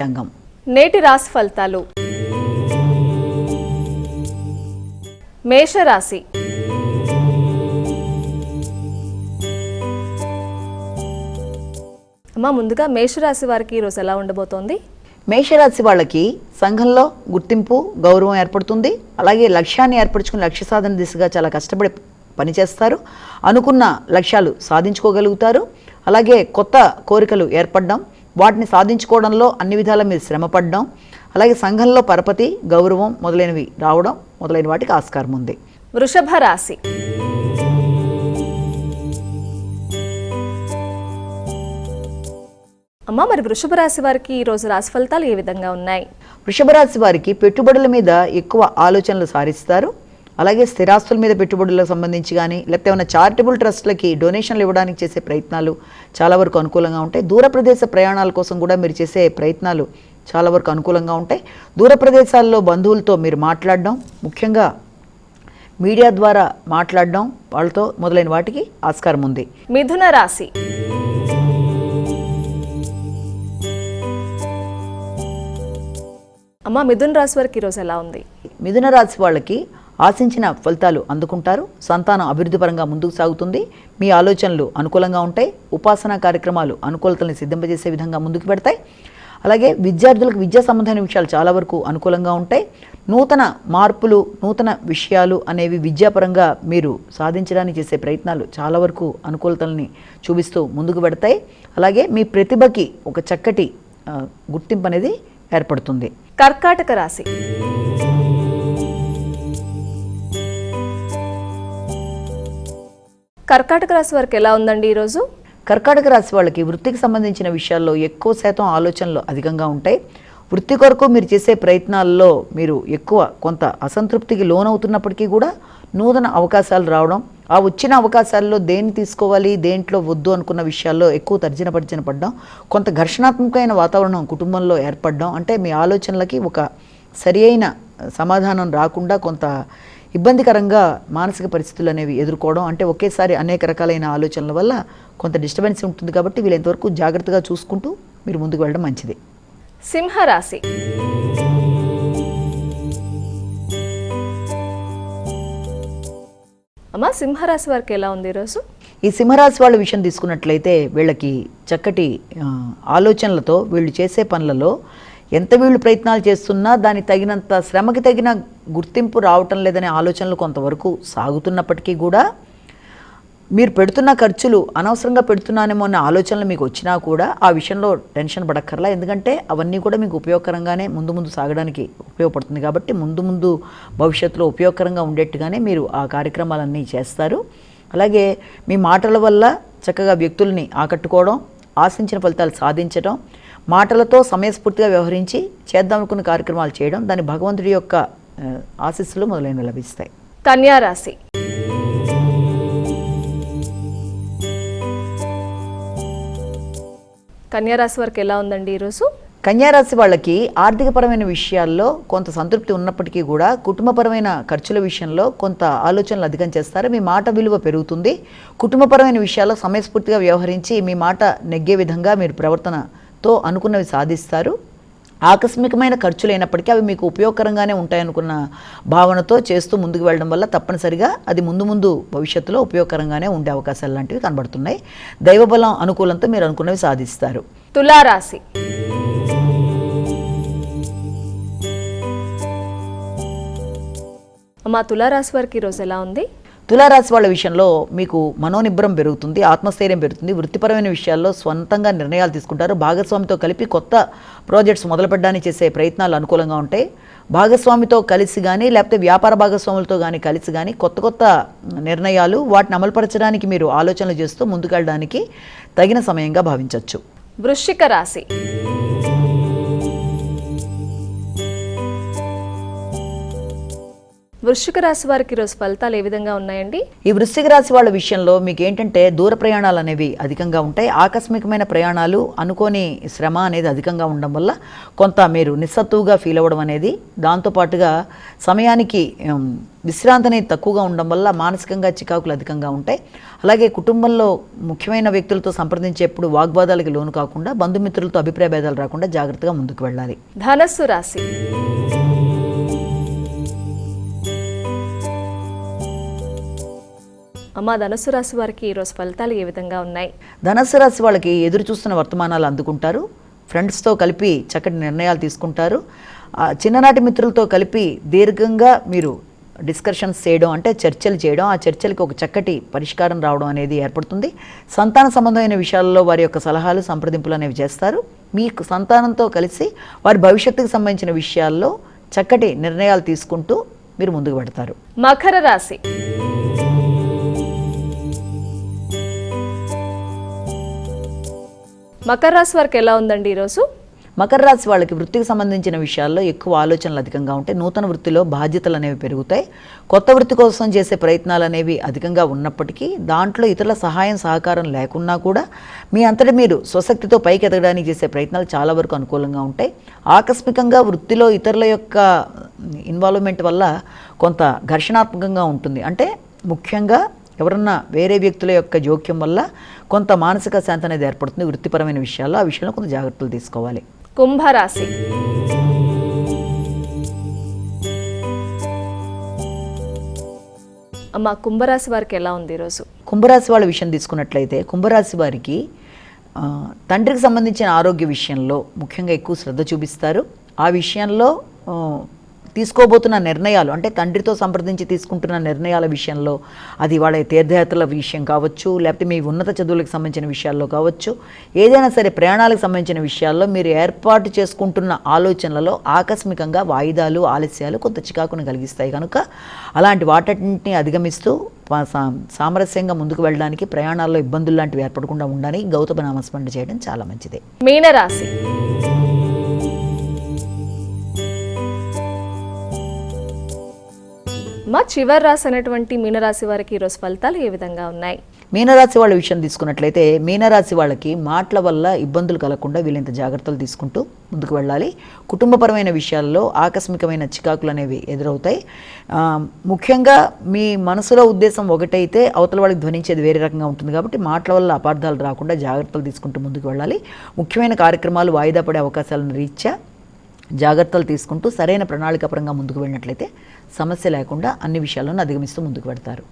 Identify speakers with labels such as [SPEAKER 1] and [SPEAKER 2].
[SPEAKER 1] రంగం.
[SPEAKER 2] నేటి రాశి ఫలితాలు. మేషరాశి. అమ్మా, ముందుగా మేషరాశి వారికి ఈరోజు ఎలా ఉండబోతోంది?
[SPEAKER 1] మేషరాశి వాళ్ళకి సంఘంలో గుర్తింపు, గౌరవం ఏర్పడుతుంది. అలాగే లక్ష్యాన్ని ఏర్పరచుకుని లక్ష్య సాధన దిశగా చాలా కష్టపడి పనిచేస్తారు. అనుకున్న లక్ష్యాలు సాధించుకోగలుగుతారు. అలాగే కొత్త కోరికలు ఏర్పడడం, వాటిని సాధించుకోవడంలో అన్ని విధాల మీరు శ్రమపడడం, అలాగే సంఘంలో పరపతి, గౌరవం మొదలైనవి రావడం మొదలైన వాటికి ఆస్కారం ఉంది.
[SPEAKER 2] వృషభ రాశి. అమ్మా, మరి వృషభ రాశి వారికి ఈరోజు రాశి ఫలితాలు ఏ విధంగా ఉన్నాయి?
[SPEAKER 1] వృషభ రాశి వారికి పెట్టుబడుల మీద ఎక్కువ ఆలోచనలు సారిస్తారు. అలాగే స్థిరాస్తుల మీద పెట్టుబడులకు సంబంధించి కానీ, లేకపోతే ఏమైనా చారిటబుల్ ట్రస్ట్లకి డొనేషన్లు ఇవ్వడానికి చేసే ప్రయత్నాలు చాలా వరకు అనుకూలంగా ఉంటాయి. దూర ప్రదేశ ప్రయాణాల కోసం కూడా మీరు చేసే ప్రయత్నాలు చాలా వరకు అనుకూలంగా ఉంటాయి. దూర ప్రదేశాల్లో బంధువులతో మీరు మాట్లాడడం, ముఖ్యంగా మీడియా ద్వారా మాట్లాడడం, వాళ్ళతో మొదలైన వాటికి ఆస్కారం ఉంది.
[SPEAKER 2] మిథున రాశి. అమ్మా, మిథున రాశి వారికి ఈరోజు ఎలా ఉంది?
[SPEAKER 1] మిథున రాశి వాళ్ళకి ఆశించిన ఫలితాలు అందుకుంటారు. సంతానం అభివృద్ధి పరంగా ముందుకు సాగుతుంది. మీ ఆలోచనలు అనుకూలంగా ఉంటాయి. ఉపాసనా కార్యక్రమాలు అనుకూలతల్ని సిద్ధింపజేసే విధంగా ముందుకు పెడతాయి. అలాగే విద్యార్థులకు విద్యా సంబంధమైన విషయాలు చాలా వరకు అనుకూలంగా ఉంటాయి. నూతన మార్పులు, నూతన విషయాలు అనేవి విద్యాపరంగా మీరు సాధించడానికి చేసే ప్రయత్నాలు చాలా వరకు అనుకూలతల్ని చూపిస్తూ ముందుకు పెడతాయి. అలాగే మీ ప్రతిభకి ఒక చక్కటి గుర్తింపు అనేది ఏర్పడుతుంది.
[SPEAKER 2] కర్కాటక రాశి. కర్కాటక రాశి వారికి ఎలా ఉందండి ఈరోజు?
[SPEAKER 1] కర్కాటక రాశి వాళ్ళకి వృత్తికి సంబంధించిన విషయాల్లో ఎక్కువ శాతం ఆలోచనలు అధికంగా ఉంటాయి. వృత్తి కొరకు మీరు చేసే ప్రయత్నాల్లో మీరు ఎక్కువ కొంత అసంతృప్తికి లోనవుతున్నప్పటికీ కూడా నూతన అవకాశాలు రావడం, ఆ వచ్చిన అవకాశాల్లో దేన్ని తీసుకోవాలి, దేంట్లో వద్దు అనుకున్న విషయాల్లో ఎక్కువ తర్జన పడడం, కొంత ఘర్షణాత్మకమైన వాతావరణం కుటుంబంలో ఏర్పడడం, అంటే మీ ఆలోచనలకి ఒక సరి అయిన సమాధానం రాకుండా కొంత ఇబ్బందికరంగా మానసిక పరిస్థితులు అనేవి ఎదుర్కోవడం, అంటే ఒకేసారి అనేక రకాలైన ఆలోచనల వల్ల కొంత డిస్టర్బెన్స్ ఉంటుంది. కాబట్టి వీళ్ళంతవరకు జాగ్రత్తగా చూసుకుంటూ మీరు ముందుకు వెళ్ళడం మంచిది.
[SPEAKER 2] సింహరాశి. అమ్మా, సింహరాశి వారికి ఎలా ఉంది ఈరోజు?
[SPEAKER 1] ఈ సింహరాశి వాళ్ళ విషయం తీసుకున్నట్లయితే వీళ్ళకి చక్కటి ఆలోచనలతో వీళ్ళు చేసే పనులలో ఎంత వీళ్ళు ప్రయత్నాలు చేస్తున్నా దానికి తగినంత శ్రమకి తగిన గుర్తింపు రావటం లేదనే ఆలోచనలు కొంతవరకు సాగుతున్నప్పటికీ కూడా మీరు పెడుతున్న ఖర్చులు అనవసరంగా పెడుతున్నానేమో అనే ఆలోచనలు మీకు వచ్చినా కూడా ఆ విషయంలో టెన్షన్ పడక్కర్లా. ఎందుకంటే అవన్నీ కూడా మీకు ఉపయోగకరంగానే ముందు సాగడానికి ఉపయోగపడుతుంది. కాబట్టి ముందు భవిష్యత్తులో ఉపయోగకరంగా ఉండేట్టుగానే మీరు ఆ కార్యక్రమాలన్నీ చేస్తారు. అలాగే మీ మాటల వల్ల చక్కగా వ్యక్తుల్ని ఆకట్టుకోవడం, ఆశించిన ఫలితాలు సాధించడం, మాటలతో సమయస్ఫూర్తిగా వ్యవహరించి చేద్దామనుకున్న కార్యక్రమాలు చేయడం, దాని భగవంతుడి యొక్క ఆశీస్సులు మొదలైనవి లభిస్తాయి.
[SPEAKER 2] కన్యా రాశి. కన్యా రాశి వారికి ఎలా ఉందండి ఈరోజు?
[SPEAKER 1] కన్యారాశి వాళ్ళకి ఆర్థికపరమైన విషయాల్లో కొంత సంతృప్తి ఉన్నప్పటికీ కూడా కుటుంబపరమైన ఖర్చుల విషయంలో కొంత ఆలోచనలు అధికం చేస్తారు. మీ మాట విలువ పెరుగుతుంది. కుటుంబపరమైన విషయాల్లో సమయస్ఫూర్తిగా వ్యవహరించి మీ మాట నెగ్గే విధంగా మీరు ప్రవర్తనతో అనుకున్నవి సాధిస్తారు. ఆకస్మికమైన ఖర్చులు అయినప్పటికీ అవి మీకు ఉపయోగకరంగానే ఉంటాయనుకున్న భావనతో చేస్తూ ముందుకు వెళ్ళడం వల్ల తప్పనిసరిగా అది ముందు భవిష్యత్తులో ఉపయోగకరంగానే ఉండే అవకాశాలు లాంటివి కనబడుతున్నాయి. దైవబలం అనుకూలంతో మీరు అనుకున్నవి సాధిస్తారు.
[SPEAKER 2] తులారాశి. అమ్మా, తులారాశి వారికి ఈరోజు ఎలా ఉంది?
[SPEAKER 1] తులారాశి వాళ్ళ విషయంలో మీకు మనోనిబ్బరం పెరుగుతుంది, ఆత్మస్థైర్యం పెరుగుతుంది. వృత్తిపరమైన విషయాల్లో స్వంతంగా నిర్ణయాలు తీసుకుంటారు. భాగస్వామితో కలిపి కొత్త ప్రాజెక్ట్స్ మొదలుపెట్టడానికి చేసే ప్రయత్నాలు అనుకూలంగా ఉంటాయి. భాగస్వామితో కలిసి కానీ లేకపోతే వ్యాపార భాగస్వాములతో కానీ కలిసి కానీ కొత్త నిర్ణయాలు వాటిని అమలుపరచడానికి మీరు ఆలోచనలు చేస్తూ ముందుకెళ్ళడానికి తగిన సమయంగా భావించవచ్చు.
[SPEAKER 2] వృశ్చిక రాశి. వృశ్చిక రాశి వారికి ఈరోజు ఫలితాలు ఏ విధంగా ఉన్నాయండి?
[SPEAKER 1] ఈ వృశ్చిక రాశి వాళ్ళ విషయంలో మీకు ఏంటంటే దూర ప్రయాణాలు అనేవి అధికంగా ఉంటాయి. ఆకస్మికమైన ప్రయాణాలు, అనుకోని శ్రమ అనేది అధికంగా ఉండడం వల్ల కొంత మీరు నిస్సత్తువుగా ఫీల్ అవ్వడం అనేది, దాంతోపాటుగా సమయానికి విశ్రాంతి అనేది తక్కువగా ఉండడం వల్ల మానసికంగా చికాకులు అధికంగా ఉంటాయి. అలాగే కుటుంబంలో ముఖ్యమైన వ్యక్తులతో సంప్రదించేప్పుడు వాగ్వాదాలకు లోను కాకుండా, బంధుమిత్రులతో అభిప్రాయ భేదాలు రాకుండా జాగ్రత్తగా ముందుకు వెళ్ళాలి.
[SPEAKER 2] ధనస్సు రాశి. అమ్మ, ధనస్సు రాశి వారికి ఈరోజు ఫలితాలు ఏ విధంగా ఉన్నాయి?
[SPEAKER 1] ధనస్సు రాశి వాళ్ళకి ఎదురు చూస్తున్న వర్తమానాలు అందుకుంటారు. ఫ్రెండ్స్తో కలిపి చక్కటి నిర్ణయాలు తీసుకుంటారు. చిన్ననాటి మిత్రులతో కలిపి దీర్ఘంగా మీరు డిస్కషన్స్ చేయడం, అంటే చర్చలు చేయడం, ఆ చర్చలకు ఒక చక్కటి పరిష్కారం రావడం అనేది ఏర్పడుతుంది. సంతాన సంబంధమైన విషయాల్లో వారి యొక్క సలహాలు, సంప్రదింపులు అనేవి చేస్తారు. మీకు సంతానంతో కలిసి వారి భవిష్యత్తుకు సంబంధించిన విషయాల్లో చక్కటి నిర్ణయాలు తీసుకుంటూ మీరు ముందుకు పెడతారు.
[SPEAKER 2] మకర రాశి. మకర రాశి వారికి ఎలా ఉందండి ఈరోజు?
[SPEAKER 1] మకర రాశి వాళ్ళకి వృత్తికి సంబంధించిన విషయాల్లో ఎక్కువ ఆలోచనలు అధికంగా ఉంటాయి. నూతన వృత్తిలో బాధ్యతలు అనేవి పెరుగుతాయి. కొత్త వృత్తి కోసం చేసే ప్రయత్నాలు అనేవి అధికంగా ఉన్నప్పటికీ, దాంట్లో ఇతరుల సహాయం సహకారం లేకున్నా కూడా మీ అంతటి మీరు స్వశక్తితో పైకి ఎదగడానికి చేసే ప్రయత్నాలు చాలా వరకు అనుకూలంగా ఉంటాయి. ఆకస్మికంగా వృత్తిలో ఇతరుల యొక్క ఇన్వాల్వ్మెంట్ వల్ల కొంత ఘర్షణాత్మకంగా ఉంటుంది. అంటే ముఖ్యంగా ఎవరన్నా వేరే వ్యక్తుల యొక్క జోక్యం వల్ల కొంత మానసిక శాంతి అనేది ఏర్పడుతుంది వృత్తిపరమైన విషయాల్లో. ఆ విషయంలో కొంత జాగ్రత్తలు తీసుకోవాలి.
[SPEAKER 2] కుంభరాశి. అమ్మ, కుంభరాశి వారికి ఎలా ఉంది ఈరోజు?
[SPEAKER 1] కుంభరాశి వాళ్ళ విషయం తీసుకున్నట్లయితే, కుంభరాశి వారికి తండ్రికి సంబంధించిన ఆరోగ్య విషయంలో ముఖ్యంగా ఎక్కువ శ్రద్ధ చూపిస్తారు. ఆ విషయంలో తీసుకోబోతున్న నిర్ణయాలు, అంటే తండ్రితో సంప్రదించి తీసుకుంటున్న నిర్ణయాల విషయంలో, అది వాళ్ళ తీర్థయాత్రల విషయం కావచ్చు, లేకపోతే మీ ఉన్నత చదువులకు సంబంధించిన విషయాల్లో కావచ్చు, ఏదైనా సరే ప్రయాణాలకు సంబంధించిన విషయాల్లో మీరు ఏర్పాటు చేసుకుంటున్న ఆలోచనలలో ఆకస్మికంగా వాయిదాలు, ఆలస్యాలు కొంత చికాకును కలిగిస్తాయి. కనుక అలాంటి వాటిని అధిగమిస్తూ సామరస్యంగా ముందుకు వెళ్ళడానికి, ప్రయాణాల్లో ఇబ్బందులు లాంటివి ఏర్పడకుండా ఉండడానికి గౌతమ నామస్మరణ చేయడం చాలా మంచిది.
[SPEAKER 2] మీనరాశి. మా చివరి రాశి అనేటువంటి మీనరాశి వారికి ఈరోజు ఫలితాలు ఏ విధంగా ఉన్నాయి?
[SPEAKER 1] మీనరాశి వాళ్ళ విషయం తీసుకున్నట్లయితే, మీనరాశి వాళ్ళకి మాటల వల్ల ఇబ్బందులు కలగకుండా వీళ్ళంత జాగ్రత్తలు తీసుకుంటూ ముందుకు వెళ్ళాలి. కుటుంబపరమైన విషయాల్లో ఆకస్మికమైన చికాకులు అనేవి ఎదురవుతాయి. ముఖ్యంగా మీ మనసులో ఉద్దేశం ఒకటైతే అవతల వాళ్ళకి ధ్వనించేది వేరే రకంగా ఉంటుంది. కాబట్టి మాటల వల్ల అపార్థాలు రాకుండా జాగ్రత్తలు తీసుకుంటూ ముందుకు వెళ్ళాలి. ముఖ్యమైన కార్యక్రమాలు వాయిదా పడే అవకాశాలను రీత్యా జాగ్రత్తలు తీసుకుంటూ సరైన ప్రణాళికాపరంగా ముందుకు వెళ్ళినట్లయితే సమస్య లేకుండా అన్ని విషయాలను అధిగమిస్తూ ముందుకు పెడతారు.